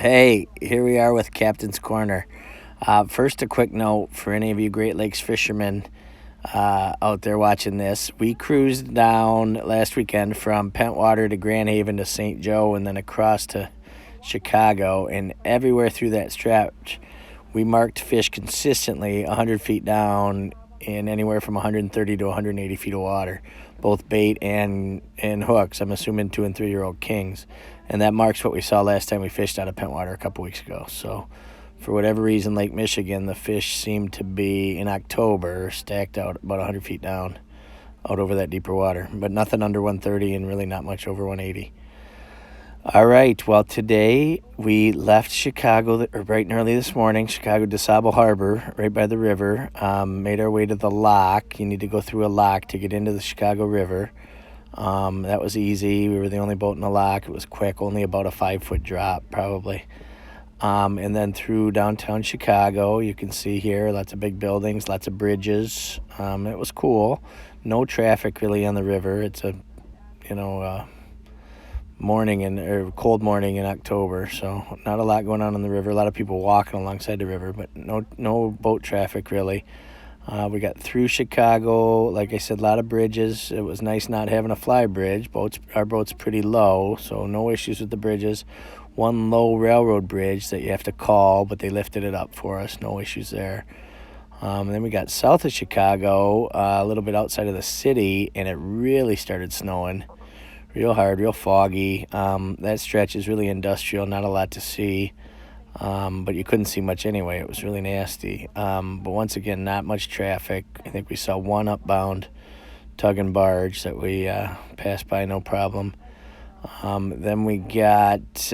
Hey, here we are with Captain's Corner. First, a quick note for any of you Great Lakes fishermen out there watching this. We cruised down last weekend from Pentwater to Grand Haven to St. Joe and then across to Chicago. And everywhere through that stretch, we marked fish consistently 100 feet down in anywhere from 130 to 180 feet of water, both bait and hooks. I'm assuming 2 and 3 year old kings. And that marks what we saw last time we fished out of Pentwater a couple weeks ago. So for whatever reason, Lake Michigan, the fish seemed to be in October stacked out about 100 feet down out over that deeper water, but nothing under 130 and really not much over 180. All right, well, today we left Chicago bright and early this morning, Chicago DeSable Harbor, right by the river. Made our way to the lock. You need to go through a lock to get into the Chicago River. That was easy. We were the only boat in the lock. It was quick, only about a 5-foot drop probably. And then through downtown Chicago, you can see here lots of big buildings, lots of bridges. It was cool. No traffic really on the river. It's a cold morning in October, so not a lot going on the river. A lot of people walking alongside the river, but no boat traffic really. We got through Chicago. Like I said, a lot of bridges. It was nice not having a fly bridge. Our boat's pretty low, so no issues with the bridges. One low railroad bridge that you have to call, but they lifted it up for us. No issues there. Then we got south of Chicago, a little bit outside of the city, and it really started snowing. Real hard, real foggy. That stretch is really industrial, not a lot to see. But you couldn't see much anyway. It was really nasty. But once again, not much traffic. I think we saw one upbound tug and barge that we passed by, no problem. Then we kept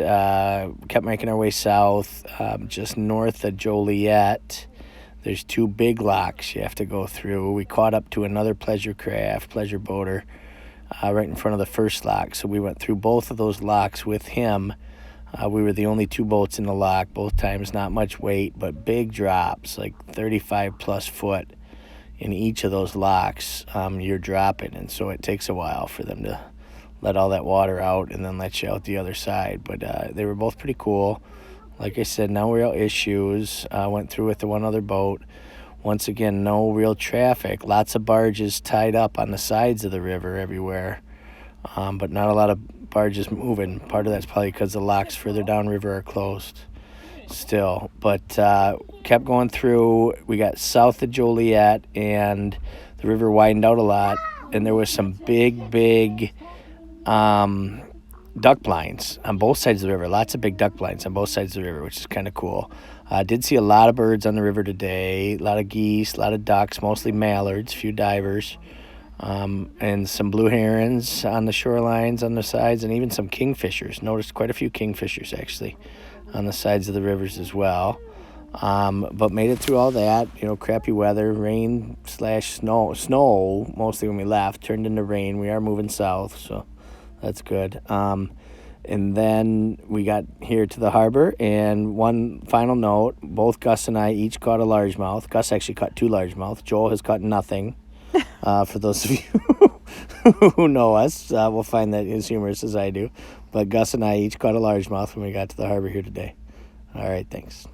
making our way south, just north of Joliet. There's 2 big locks you have to go through. We caught up to another pleasure boater right in front of the first lock. So we went through both of those locks with him. We were the only 2 boats in the lock, both times not much weight, but big drops, like 35 plus foot in each of those locks. You're dropping, and so it takes a while for them to let all that water out and then let you out the other side. But they were both pretty cool. Like I said, no real issues. Went through with the one other boat. Once again, no real traffic. Lots of barges tied up on the sides of the river everywhere, but not a lot of barges moving. Part of that's probably because the locks further downriver are closed still. But kept going through. We got south of Joliet, and the river widened out a lot, and there was some big duck blinds on both sides of the river. Lots of big duck blinds on both sides of the river, which is kind of cool. Did see a lot of birds on the river today, a lot of geese, a lot of ducks, mostly mallards, a few divers, and some blue herons on the shorelines, on the sides, and even some kingfishers. Noticed quite a few kingfishers, actually, on the sides of the rivers as well. But made it through all that, crappy weather, rain/snow, mostly when we left, turned into rain. We are moving south, so that's good. And then we got here to the harbor, and one final note, both Gus and I each caught a largemouth. Gus actually caught 2 largemouth. Joel has caught nothing. For those of you who know us, will find that as humorous as I do. But Gus and I each caught a largemouth when we got to the harbor here today. All right, thanks.